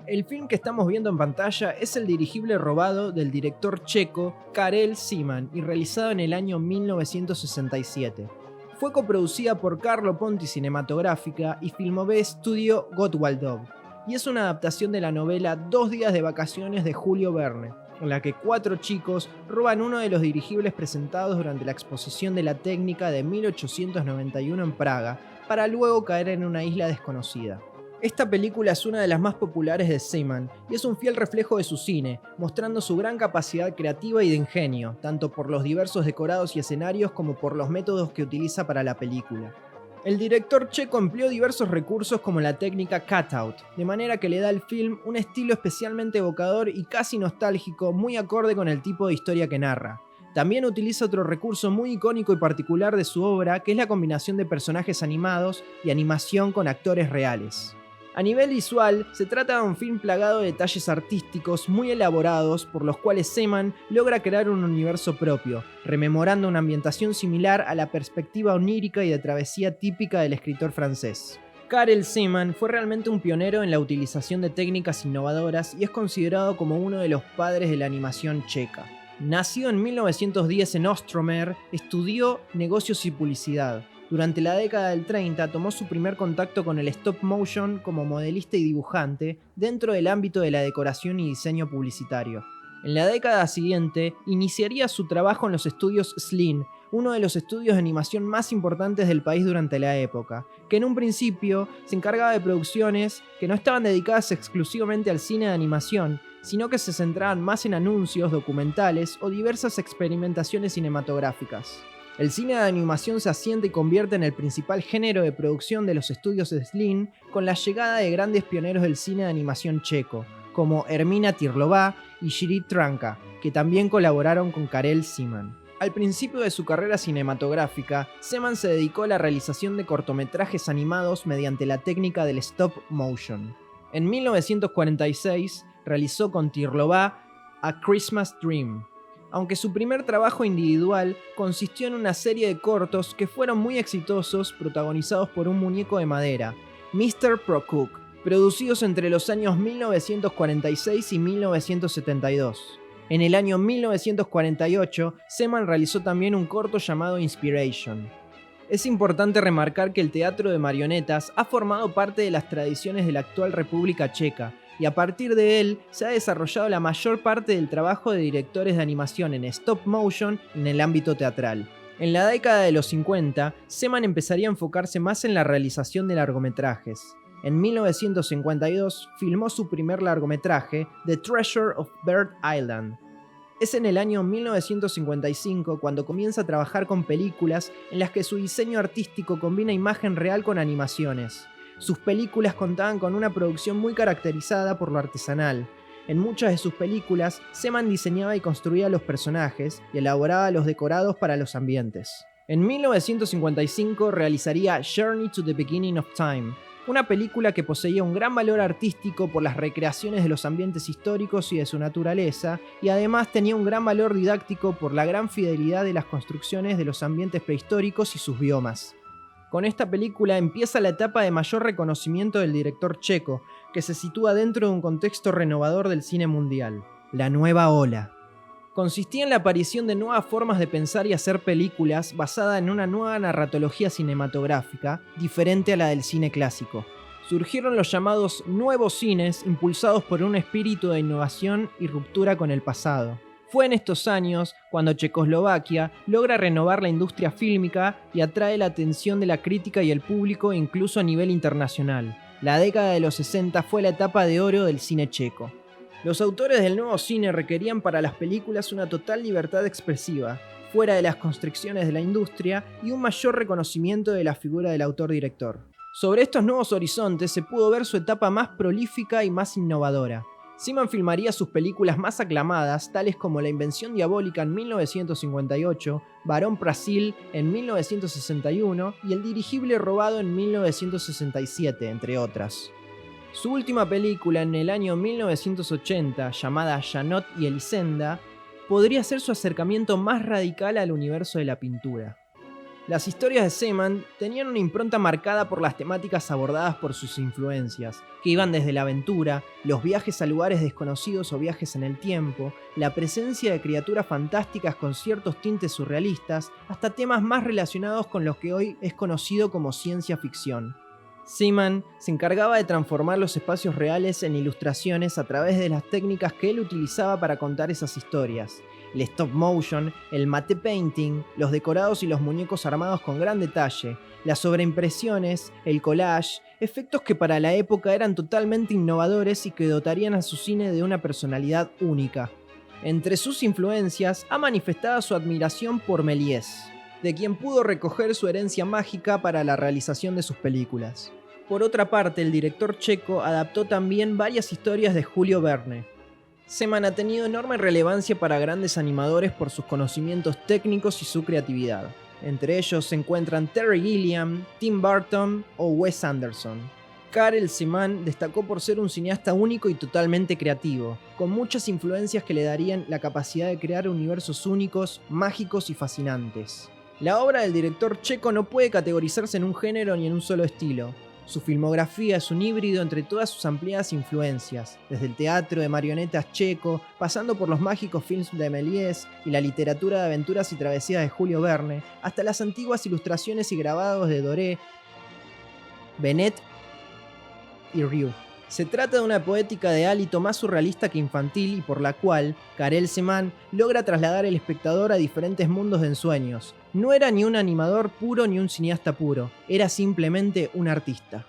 El film que estamos viendo en pantalla es el dirigible robado del director checo Karel Zeman y realizado en el año 1967. Fue coproducida por Carlo Ponti Cinematográfica y Filmové Studio Gottwaldov, y es una adaptación de la novela Dos días de vacaciones de Julio Verne, en la que cuatro chicos roban uno de los dirigibles presentados durante la exposición de la técnica de 1891 en Praga, para luego caer en una isla desconocida. Esta película es una de las más populares de Zeman y es un fiel reflejo de su cine, mostrando su gran capacidad creativa y de ingenio, tanto por los diversos decorados y escenarios como por los métodos que utiliza para la película. El director checo empleó diversos recursos como la técnica cutout, de manera que le da al film un estilo especialmente evocador y casi nostálgico, muy acorde con el tipo de historia que narra. También utiliza otro recurso muy icónico y particular de su obra, que es la combinación de personajes animados y animación con actores reales. A nivel visual, se trata de un film plagado de detalles artísticos muy elaborados por los cuales Zeman logra crear un universo propio, rememorando una ambientación similar a la perspectiva onírica y de travesía típica del escritor francés. Karel Zeman fue realmente un pionero en la utilización de técnicas innovadoras y es considerado como uno de los padres de la animación checa. Nacido en 1910 en Ostromer, estudió negocios y publicidad. Durante la década del 30 tomó su primer contacto con el stop motion como modelista y dibujante dentro del ámbito de la decoración y diseño publicitario. En la década siguiente iniciaría su trabajo en los estudios Slin, uno de los estudios de animación más importantes del país durante la época, que en un principio se encargaba de producciones que no estaban dedicadas exclusivamente al cine de animación, sino que se centraban más en anuncios, documentales o diversas experimentaciones cinematográficas. El cine de animación se asienta y convierte en el principal género de producción de los estudios Slin con la llegada de grandes pioneros del cine de animación checo, como Ermina Tirlová y Jiří Trnka, que también colaboraron con Karel Zeman. Al principio de su carrera cinematográfica, Zeman se dedicó a la realización de cortometrajes animados mediante la técnica del stop motion. En 1946 realizó con Tirlová A Christmas Dream, aunque su primer trabajo individual consistió en una serie de cortos que fueron muy exitosos, protagonizados por un muñeco de madera, Mr. Procook, producidos entre los años 1946 y 1972. En el año 1948, Zeman realizó también un corto llamado Inspiration. Es importante remarcar que el teatro de marionetas ha formado parte de las tradiciones de la actual República Checa, y a partir de él se ha desarrollado la mayor parte del trabajo de directores de animación en stop motion en el ámbito teatral. En la década de los 50, Zeman empezaría a enfocarse más en la realización de largometrajes. En 1952 filmó su primer largometraje, The Treasure of Bird Island. Es en el año 1955 cuando comienza a trabajar con películas en las que su diseño artístico combina imagen real con animaciones. Sus películas contaban con una producción muy caracterizada por lo artesanal. En muchas de sus películas, Zeman diseñaba y construía los personajes y elaboraba los decorados para los ambientes. En 1955 realizaría Journey to the Beginning of Time, una película que poseía un gran valor artístico por las recreaciones de los ambientes históricos y de su naturaleza, y además tenía un gran valor didáctico por la gran fidelidad de las construcciones de los ambientes prehistóricos y sus biomas. Con esta película empieza la etapa de mayor reconocimiento del director checo, que se sitúa dentro de un contexto renovador del cine mundial, la nueva ola. Consistía en la aparición de nuevas formas de pensar y hacer películas basada en una nueva narratología cinematográfica, diferente a la del cine clásico. Surgieron los llamados nuevos cines, impulsados por un espíritu de innovación y ruptura con el pasado. Fue en estos años cuando Checoslovaquia logra renovar la industria fílmica y atrae la atención de la crítica y el público incluso a nivel internacional. La década de los 60 fue la etapa de oro del cine checo. Los autores del nuevo cine requerían para las películas una total libertad expresiva, fuera de las constricciones de la industria, y un mayor reconocimiento de la figura del autor-director. Sobre estos nuevos horizontes se pudo ver su etapa más prolífica y más innovadora. Zeman filmaría sus películas más aclamadas, tales como La Invención Diabólica en 1958, Barón Brasil en 1961 y El Dirigible Robado en 1967, entre otras. Su última película en el año 1980, llamada Janot y Elisenda, podría ser su acercamiento más radical al universo de la pintura. Las historias de Seaman tenían una impronta marcada por las temáticas abordadas por sus influencias, que iban desde la aventura, los viajes a lugares desconocidos o viajes en el tiempo, la presencia de criaturas fantásticas con ciertos tintes surrealistas, hasta temas más relacionados con lo que hoy es conocido como ciencia ficción. Seaman se encargaba de transformar los espacios reales en ilustraciones a través de las técnicas que él utilizaba para contar esas historias. El stop motion, el matte painting, los decorados y los muñecos armados con gran detalle, las sobreimpresiones, el collage, efectos que para la época eran totalmente innovadores y que dotarían a su cine de una personalidad única. Entre sus influencias ha manifestado su admiración por Méliès, de quien pudo recoger su herencia mágica para la realización de sus películas. Por otra parte, el director checo adaptó también varias historias de Julio Verne. Seaman ha tenido enorme relevancia para grandes animadores por sus conocimientos técnicos y su creatividad. Entre ellos se encuentran Terry Gilliam, Tim Burton o Wes Anderson. Karel Seaman destacó por ser un cineasta único y totalmente creativo, con muchas influencias que le darían la capacidad de crear universos únicos, mágicos y fascinantes. La obra del director checo no puede categorizarse en un género ni en un solo estilo. Su filmografía es un híbrido entre todas sus ampliadas influencias, desde el teatro de marionetas checo, pasando por los mágicos films de Méliès y la literatura de aventuras y travesías de Julio Verne, hasta las antiguas ilustraciones y grabados de Doré, Benet y Rieu. Se trata de una poética de hálito más surrealista que infantil y por la cual Karel Seaman logra trasladar al espectador a diferentes mundos de ensueños. No era ni un animador puro ni un cineasta puro, era simplemente un artista.